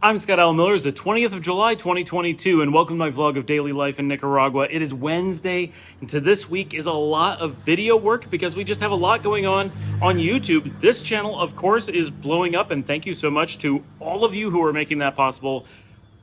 I'm Scott Al Miller. It's the 20th of July, 2022, and welcome to my vlog of daily life in Nicaragua. It is Wednesday, and to this week is a lot of video work because we just have a lot going on YouTube. This channel, of course, is blowing up, and thank you so much to all of you who are making that possible.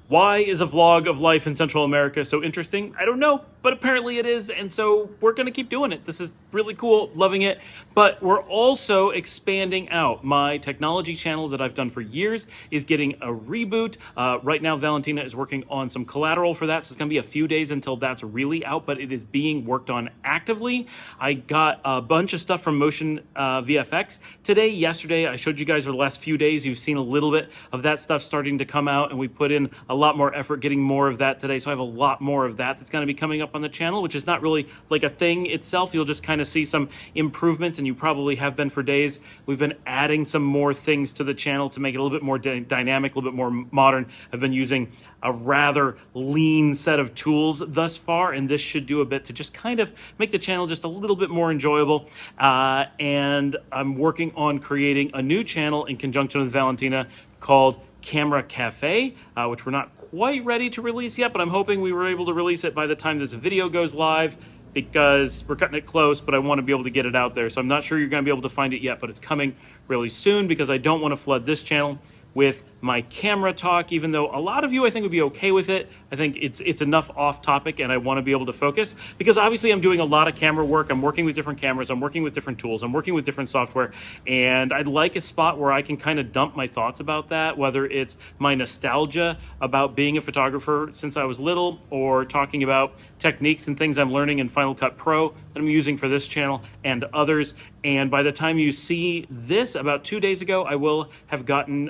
Why is a vlog of life in Central America so interesting? I don't know, but apparently it is, and so we're gonna keep doing it. This is really cool, loving it, but we're also expanding out. My technology channel that I've done for years is getting a reboot. Right now, Valentina is working on some collateral for that, so it's gonna be a few days until that's really out, but it is being worked on actively. I got a bunch of stuff from Motion VFX today, yesterday. I showed you guys over the last few days. You've seen a little bit of that stuff starting to come out, and we put in a lot more effort getting more of that today. So I have a lot more of that that's going to be coming up on the channel, which is not really like a thing itself. You'll just kind of see some improvements, and you probably have been for days. We've been adding some more things to the channel to make it a little bit more dynamic, a little bit more modern. I've been using a rather lean set of tools thus far, and this should do a bit to just kind of make the channel just a little bit more enjoyable. And I'm working on creating a new channel in conjunction with Valentina called Camera Cafe, which we're not quite ready to release yet, but I'm hoping we were able to release it by the time this video goes live, because we're cutting it close, but I want to be able to get it out there. So I'm not sure you're going to be able to find it yet, but it's coming really soon because I don't want to flood this channel with my camera talk, even though a lot of you I think would be okay with it. I think it's enough off topic, and I want to be able to focus because obviously I'm doing a lot of camera work. I'm working with different cameras, I'm working with different tools, I'm working with different software, and I'd like a spot where I can kind of dump my thoughts about that, whether it's my nostalgia about being a photographer since I was little, or talking about techniques and things I'm learning in Final Cut Pro that I'm using for this channel and others. And by the time you see this, about 2 days ago, I will have gotten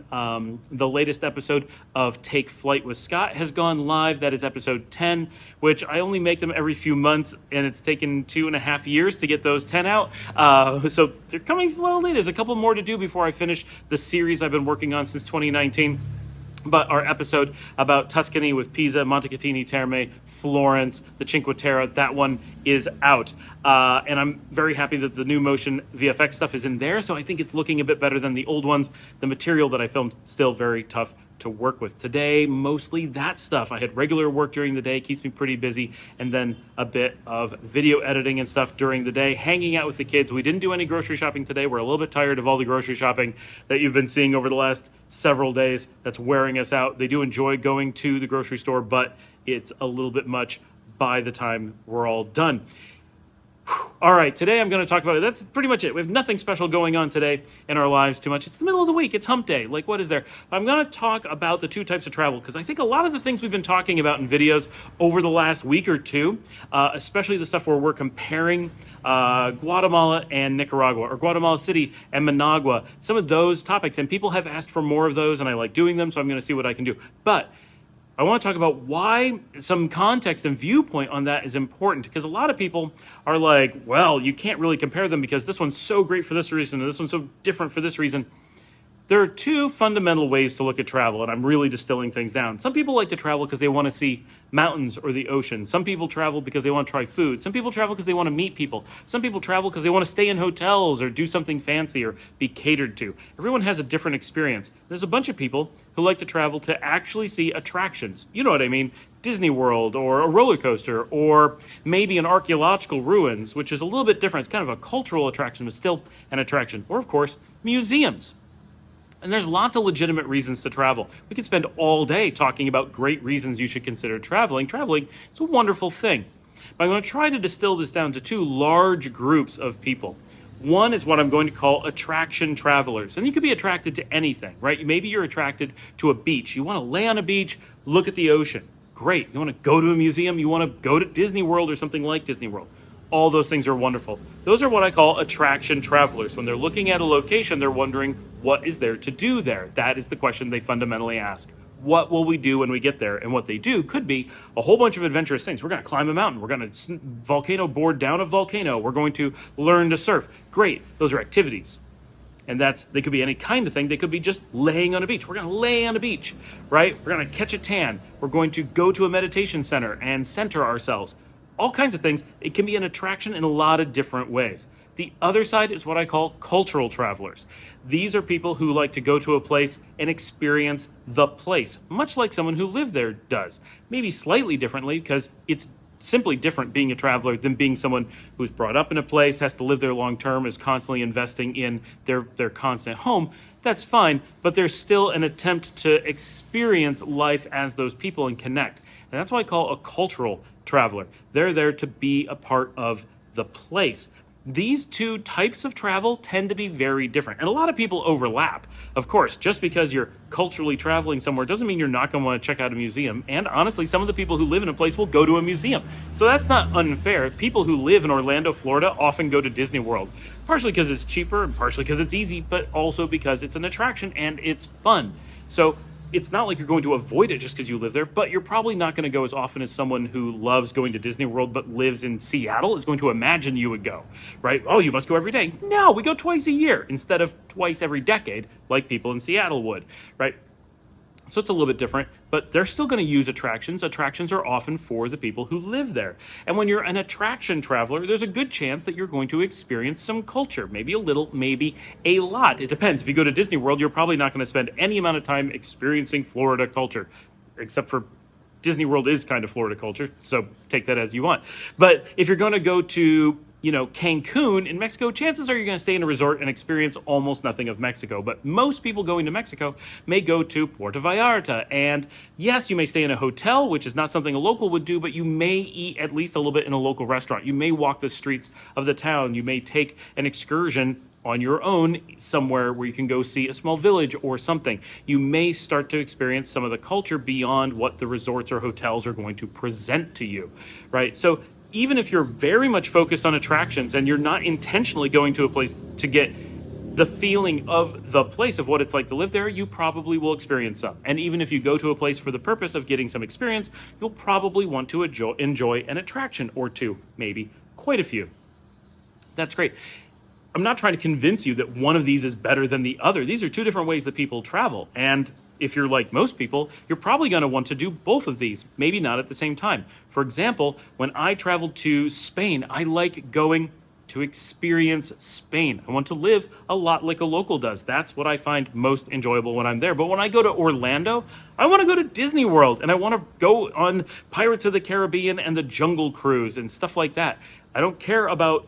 the latest episode of Take Flight with Scott has gone live. That is episode 10, which I only make them every few months, and it's taken 2.5 years to get those 10 out. So they're coming slowly. There's a couple more to do before I finish the series I've been working on since 2019. But our episode about Tuscany with Pisa, Montecatini, Terme, Florence, the Cinque Terre, that one is out. And I'm very happy that the new Motion VFX stuff is in there, so I think it's looking a bit better than the old ones. The material that I filmed, still very tough to work with. Today, mostly that stuff. I had regular work during the day, keeps me pretty busy, and then a bit of video editing and stuff during the day, hanging out with the kids. We didn't do any grocery shopping today. We're a little bit tired of all the grocery shopping that you've been seeing over the last several days. That's wearing us out. They do enjoy going to the grocery store, but it's a little bit much by the time we're all done. All right, today I'm going to talk about it. That's pretty much it. We have nothing special going on today in our lives too much. It's the middle of the week. It's hump day. Like, what is there? I'm going to talk about the two types of travel, because I think a lot of the things we've been talking about in videos over the last week or two, especially the stuff where we're comparing Guatemala and Nicaragua, or Guatemala City and Managua, some of those topics, and people have asked for more of those, and I like doing them, so I'm going to see what I can do. But I want to talk about why some context and viewpoint on that is important, because a lot of people are like, well, you can't really compare them because this one's so great for this reason and this one's so different for this reason. There are two fundamental ways to look at travel, and I'm really distilling things down. Some people like to travel because they want to see mountains or the ocean. Some people travel because they want to try food. Some people travel because they want to meet people. Some people travel because they want to stay in hotels or do something fancy or be catered to. Everyone has a different experience. There's a bunch of people who like to travel to actually see attractions. You know what I mean? Disney World, or a roller coaster, or maybe an archaeological ruins, which is a little bit different. It's kind of a cultural attraction, but still an attraction. Or, of course, museums. And there's lots of legitimate reasons to travel. We could spend all day talking about great reasons you should consider traveling. Traveling is a wonderful thing. But I'm going to try to distill this down to two large groups of people. One is what I'm going to call attraction travelers. And you could be attracted to anything, right? Maybe you're attracted to a beach. You want to lay on a beach, look at the ocean. Great. You want to go to a museum. You want to go to Disney World or something like Disney World. All those things are wonderful. Those are what I call attraction travelers. When they're looking at a location, they're wondering, what is there to do there? That is the question they fundamentally ask. What will we do when we get there? And what they do could be a whole bunch of adventurous things. We're going to climb a mountain. We're going to volcano board down a volcano. We're going to learn to surf. Great. Those are activities. And they could be any kind of thing. They could be just laying on a beach. We're going to lay on a beach, right? We're going to catch a tan. We're going to go to a meditation center and center ourselves. All kinds of things. It can be an attraction in a lot of different ways. The other side is what I call cultural travelers. These are people who like to go to a place and experience the place, much like someone who lived there does. Maybe slightly differently, because it's simply different being a traveler than being someone who's brought up in a place, has to live there long term, is constantly investing in their constant home. That's fine, but there's still an attempt to experience life as those people and connect. And that's what I call a cultural traveler. They're there to be a part of the place. These two types of travel tend to be very different, and a lot of people overlap. Of course, just because you're culturally traveling somewhere doesn't mean you're not going to want to check out a museum. And honestly, some of the people who live in a place will go to a museum. So that's not unfair. People who live in Orlando, Florida often go to Disney World, partially because it's cheaper and partially because it's easy, but also because it's an attraction and it's fun. So it's not like you're going to avoid it just because you live there, but you're probably not going to go as often as someone who loves going to Disney World but lives in Seattle is going to imagine you would go, right? Oh, you must go every day. No, we go twice a year instead of twice every decade like people in Seattle would, right? So it's a little bit different, but they're still going to use attractions. Attractions are often for the people who live there. And when you're an attraction traveler, there's a good chance that you're going to experience some culture, maybe a little, maybe a lot. It depends. If you go to Disney World, you're probably not going to spend any amount of time experiencing Florida culture, except for Disney World is kind of Florida culture, so take that as you want. But if you're going to go to Cancun in Mexico, chances are you're going to stay in a resort and experience almost nothing of Mexico. But most people going to Mexico may go to Puerto Vallarta. And yes, you may stay in a hotel, which is not something a local would do, but you may eat at least a little bit in a local restaurant. You may walk the streets of the town. You may take an excursion on your own somewhere where you can go see a small village or something. You may start to experience some of the culture beyond what the resorts or hotels are going to present to you, right? So even if you're very much focused on attractions and you're not intentionally going to a place to get the feeling of the place, of what it's like to live there, you probably will experience some. And even if you go to a place for the purpose of getting some experience, you'll probably want to enjoy an attraction or two, maybe quite a few. That's great. I'm not trying to convince you that one of these is better than the other. These are two different ways that people travel. And if you're like most people, you're probably going to want to do both of these, maybe not at the same time. For example, when I traveled to Spain, I like going to experience Spain. I want to live a lot like a local does. That's what I find most enjoyable when I'm there. But when I go to Orlando, I want to go to Disney World and I want to go on Pirates of the Caribbean and the Jungle Cruise and stuff like that. I don't care about,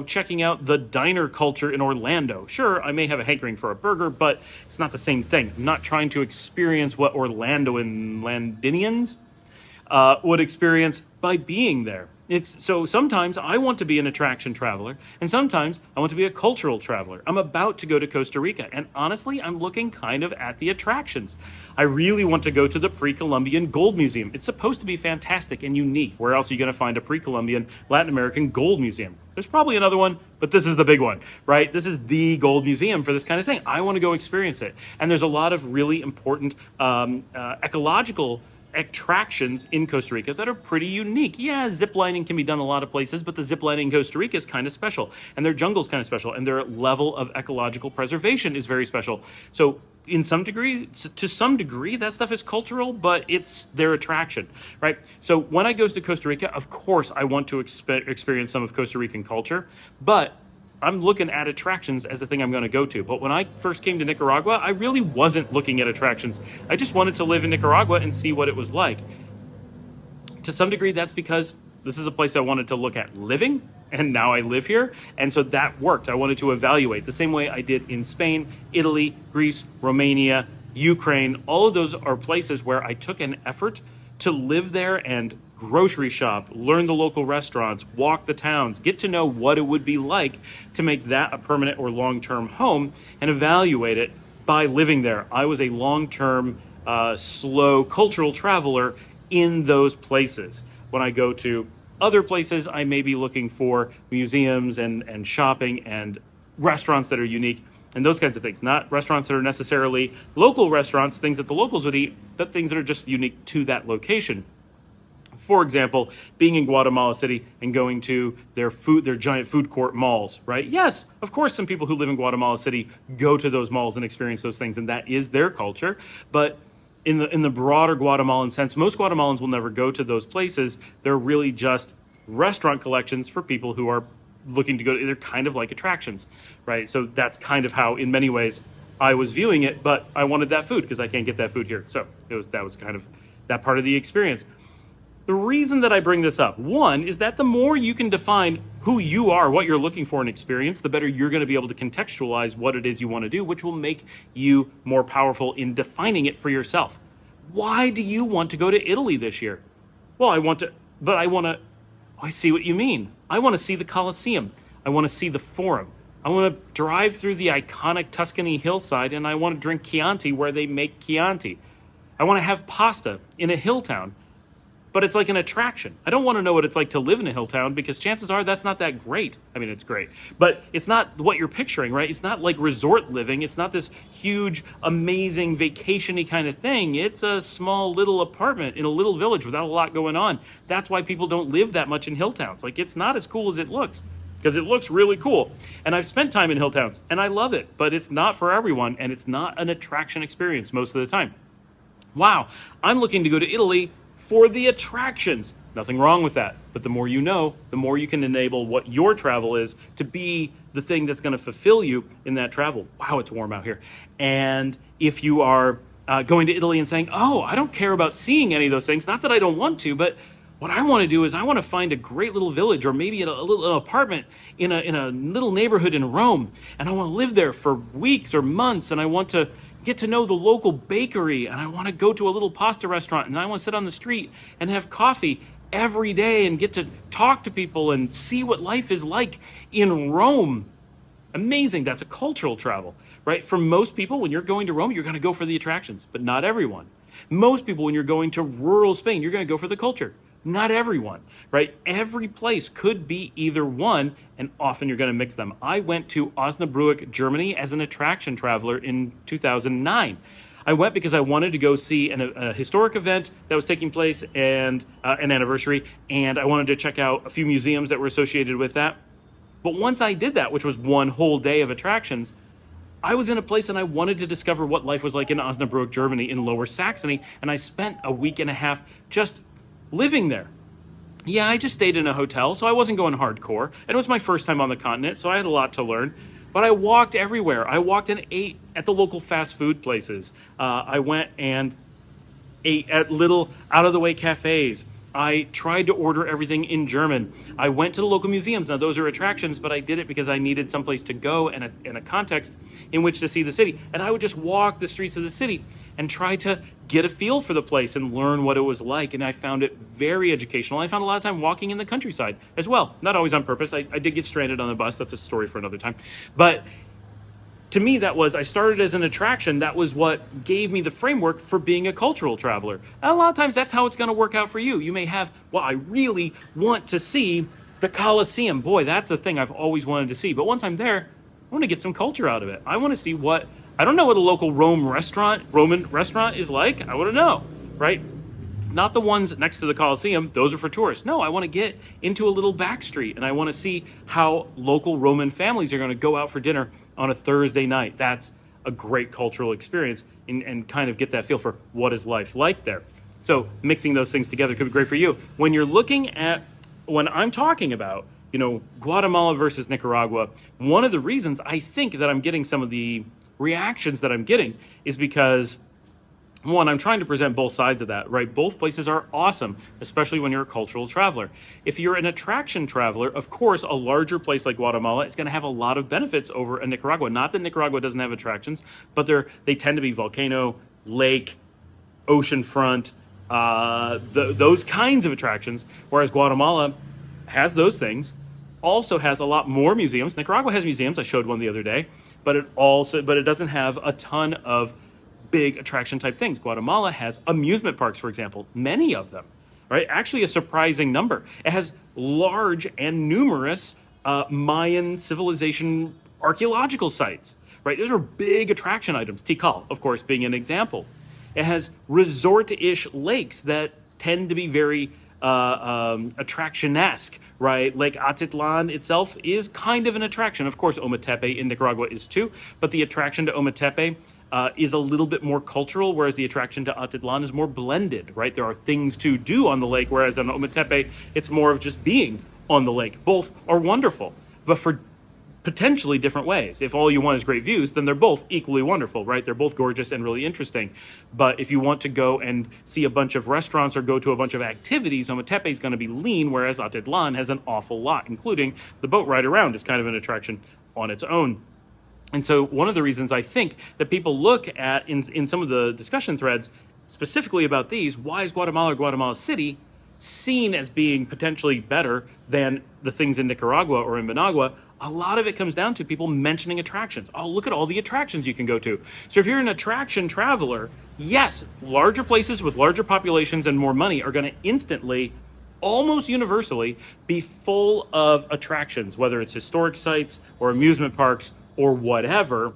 checking out the diner culture in Orlando. Sure, I may have a hankering for a burger, but it's not the same thing. I'm not trying to experience what Orlandoians would experience by being there. So sometimes I want to be an attraction traveler, and sometimes I want to be a cultural traveler. I'm about to go to Costa Rica, and honestly, I'm looking kind of at the attractions. I really want to go to the Pre-Columbian Gold Museum. It's supposed to be fantastic and unique. Where else are you going to find a Pre-Columbian Latin American Gold Museum? There's probably another one, but this is the big one, right? This is the gold museum for this kind of thing. I want to go experience it. And there's a lot of really important ecological attractions in Costa Rica that are pretty unique. Yeah, ziplining can be done a lot of places, but the ziplining in Costa Rica is kind of special, and their jungle is kind of special, and their level of ecological preservation is very special. So to some degree, that stuff is cultural, but it's their attraction, right? So when I go to Costa Rica, of course, I want to experience some of Costa Rican culture, but I'm looking at attractions as the thing I'm going to go to. But when I first came to Nicaragua, I really wasn't looking at attractions. I just wanted to live in Nicaragua and see what it was like. To some degree, that's because this is a place I wanted to look at living, and now I live here. And so that worked. I wanted to evaluate the same way I did in Spain, Italy, Greece, Romania, Ukraine. All of those are places where I took an effort to live there and grocery shop, learn the local restaurants, walk the towns, get to know what it would be like to make that a permanent or long-term home, and evaluate it by living there. I was a long-term, slow cultural traveler in those places. When I go to other places, I may be looking for museums and shopping and restaurants that are unique and those kinds of things. Not restaurants that are necessarily local restaurants, things that the locals would eat, but things that are just unique to that location. For example, being in Guatemala City and going to their giant food court malls, right? Yes, of course, some people who live in Guatemala City go to those malls and experience those things, and that is their culture. But in the broader Guatemalan sense, most Guatemalans will never go to those places. They're really just restaurant collections for people who are looking to go, they're kind of like attractions, right? So that's kind of how, in many ways, I was viewing it, but I wanted that food because I can't get that food here. So that was kind of that part of the experience. The reason that I bring this up, one, is that the more you can define who you are, what you're looking for in experience, the better you're going to be able to contextualize what it is you want to do, which will make you more powerful in defining it for yourself. Why do you want to go to Italy this year? Well, I see what you mean. I want to see the Colosseum. I want to see the Forum. I want to drive through the iconic Tuscany hillside, and I want to drink Chianti where they make Chianti. I want to have pasta in a hill town. But it's like an attraction. I don't want to know what it's like to live in a hill town because chances are that's not that great. I mean, it's great, but it's not what you're picturing, right? It's not like resort living. It's not this huge, amazing vacation-y kind of thing. It's a small little apartment in a little village without a lot going on. That's why people don't live that much in hill towns. Like, it's not as cool as it looks because it looks really cool. And I've spent time in hill towns and I love it, but it's not for everyone and it's not an attraction experience most of the time. Wow, I'm looking to go to Italy for the attractions. Nothing wrong with that. But the more you know, the more you can enable what your travel is to be the thing that's going to fulfill you in that travel. Wow, it's warm out here. And if you are going to Italy and saying, oh, I don't care about seeing any of those things, not that I don't want to, but what I want to do is I want to find a great little village or maybe a little apartment in a little neighborhood in Rome. And I want to live there for weeks or months. And I want to get to know the local bakery, and I want to go to a little pasta restaurant, and I want to sit on the street and have coffee every day and get to talk to people and see what life is like in Rome. Amazing. That's a cultural travel, right? For most people, when you're going to Rome, you're going to go for the attractions, but not everyone. Most people, when you're going to rural Spain, you're going to go for the culture. Not everyone, right? Every place could be either one, and often you're going to mix them. I went to Osnabrück, Germany as an attraction traveler in 2009. I went because I wanted to go see a historic event that was taking place and an anniversary, and I wanted to check out a few museums that were associated with that. But once I did that, which was one whole day of attractions, I was in a place and I wanted to discover what life was like in Osnabrück, Germany, in Lower Saxony, and I spent a week and a half just living there. Yeah, I just stayed in a hotel, so I wasn't going hardcore. And it was my first time on the continent, so I had a lot to learn. But I walked everywhere. I walked and ate at the local fast food places. I went and ate at little out-of-the-way cafes. I tried to order everything in German. I went to the local museums. Now, those are attractions, but I did it because I needed someplace to go and a context in which to see the city. And I would just walk the streets of the city and try to get a feel for the place and learn what it was like. And I found it very educational. I found a lot of time walking in the countryside as well. Not always on purpose. I did get stranded on the bus. That's a story for another time. But to me, I started as an attraction. That was what gave me the framework for being a cultural traveler. And a lot of times that's how it's going to work out for you. You may have, well, I really want to see the Colosseum. Boy, that's a thing I've always wanted to see. But once I'm there, I want to get some culture out of it. I want to see I don't know what a local Roman restaurant is like. I want to know, right? Not the ones next to the Colosseum. Those are for tourists. No, I want to get into a little back street and I want to see how local Roman families are going to go out for dinner on a Thursday night. That's a great cultural experience and kind of get that feel for what is life like there. So mixing those things together could be great for you. When I'm talking about, Guatemala versus Nicaragua, one of the reasons I think that I'm getting some of the reactions that I'm getting is because, one, I'm trying to present both sides of that, right? Both places are awesome, especially when you're a cultural traveler. If you're an attraction traveler, of course, a larger place like Guatemala is going to have a lot of benefits over a Nicaragua. Not that Nicaragua doesn't have attractions, but they tend to be volcano, lake, oceanfront, those kinds of attractions, whereas Guatemala has those things, also has a lot more museums. Nicaragua has museums. I showed one the other day, but it doesn't have a ton of big attraction type things. Guatemala has amusement parks, for example, many of them, right? Actually a surprising number. It has large and numerous Mayan civilization archaeological sites, right? Those are big attraction items. Tikal, of course, being an example. It has resort-ish lakes that tend to be very attraction-esque, right? Lake Atitlan itself is kind of an attraction. Of course, Ometepe in Nicaragua is too, but the attraction to Ometepe is a little bit more cultural, whereas the attraction to Atitlan is more blended, right? There are things to do on the lake, whereas on Ometepe, it's more of just being on the lake. Both are wonderful. but for potentially different ways. If all you want is great views, then they're both equally wonderful, right? They're both gorgeous and really interesting. But if you want to go and see a bunch of restaurants or go to a bunch of activities, Ometepe is going to be lean, whereas Atitlan has an awful lot, including the boat ride around is kind of an attraction on its own. And so one of the reasons I think that people look at in some of the discussion threads specifically about these, why is Guatemala or Guatemala City seen as being potentially better than the things in Nicaragua or in Managua? A lot of it comes down to people mentioning attractions. Oh, look at all the attractions you can go to. So if you're an attraction traveler, yes, larger places with larger populations and more money are going to instantly, almost universally, be full of attractions, whether it's historic sites or amusement parks or whatever.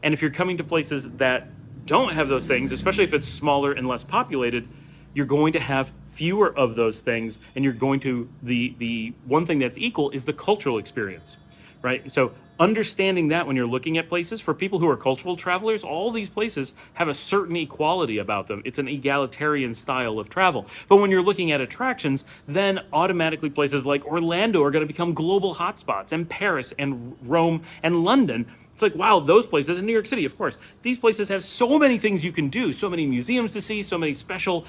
And if you're coming to places that don't have those things, especially if it's smaller and less populated, you're going to have fewer of those things, and you're going to, the one thing that's equal is the cultural experience. Right? So understanding that when you're looking at places, for people who are cultural travelers, all these places have a certain equality about them. It's an egalitarian style of travel. But when you're looking at attractions, then automatically places like Orlando are going to become global hotspots, and Paris and Rome and London. It's like, wow, those places, and New York City, of course, these places have so many things you can do, so many museums to see, so many special,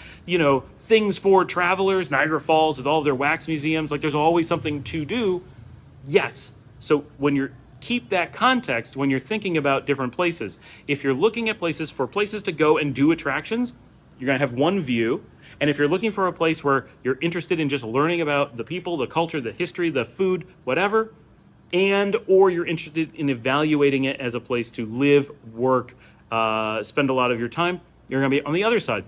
things for travelers. Niagara Falls with all of their wax museums, like there's always something to do. Yes. So when you keep that context, when you're thinking about different places, if you're looking at places for places to go and do attractions, you're going to have one view. And if you're looking for a place where you're interested in just learning about the people, the culture, the history, the food, whatever, or you're interested in evaluating it as a place to live, work, spend a lot of your time, you're going to be on the other side.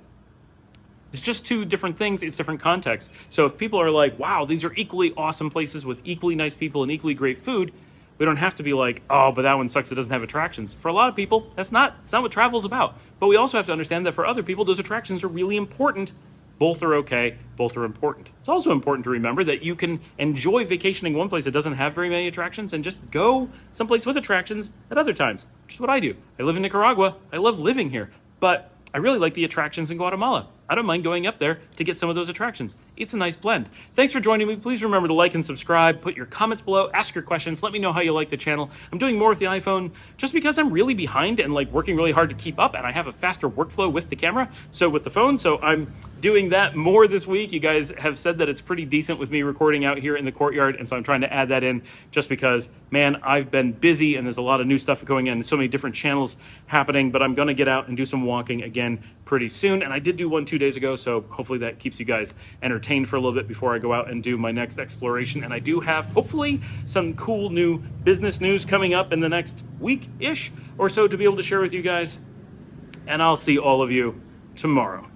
It's just two different things. It's different contexts. So if people are like, wow, these are equally awesome places with equally nice people and equally great food, we don't have to be like, oh, but that one sucks, it doesn't have attractions. For a lot of people, it's not what travel's about. But we also have to understand that for other people, those attractions are really important. Both are okay. Both are important. It's also important to remember that you can enjoy vacationing one place that doesn't have very many attractions and just go someplace with attractions at other times, which is what I do. I live in Nicaragua. I love living here. But I really like the attractions in Guatemala. I don't mind going up there to get some of those attractions. It's a nice blend. Thanks for joining me. Please remember to like and subscribe. Put your comments below. Ask your questions. Let me know how you like the channel. I'm doing more with the iPhone just because I'm really behind and working really hard to keep up, and I have a faster workflow with the camera, so with the phone. So I'm doing that more this week. You guys have said that it's pretty decent with me recording out here in the courtyard, and so I'm trying to add that in just because, man, I've been busy and there's a lot of new stuff going in and so many different channels happening, but I'm going to get out and do some walking again pretty soon. And I did do one 2 days ago, so hopefully that keeps you guys entertained for a little bit before I go out and do my next exploration. And I do have, hopefully, some cool new business news coming up in the next week-ish or so to be able to share with you guys. And I'll see all of you tomorrow.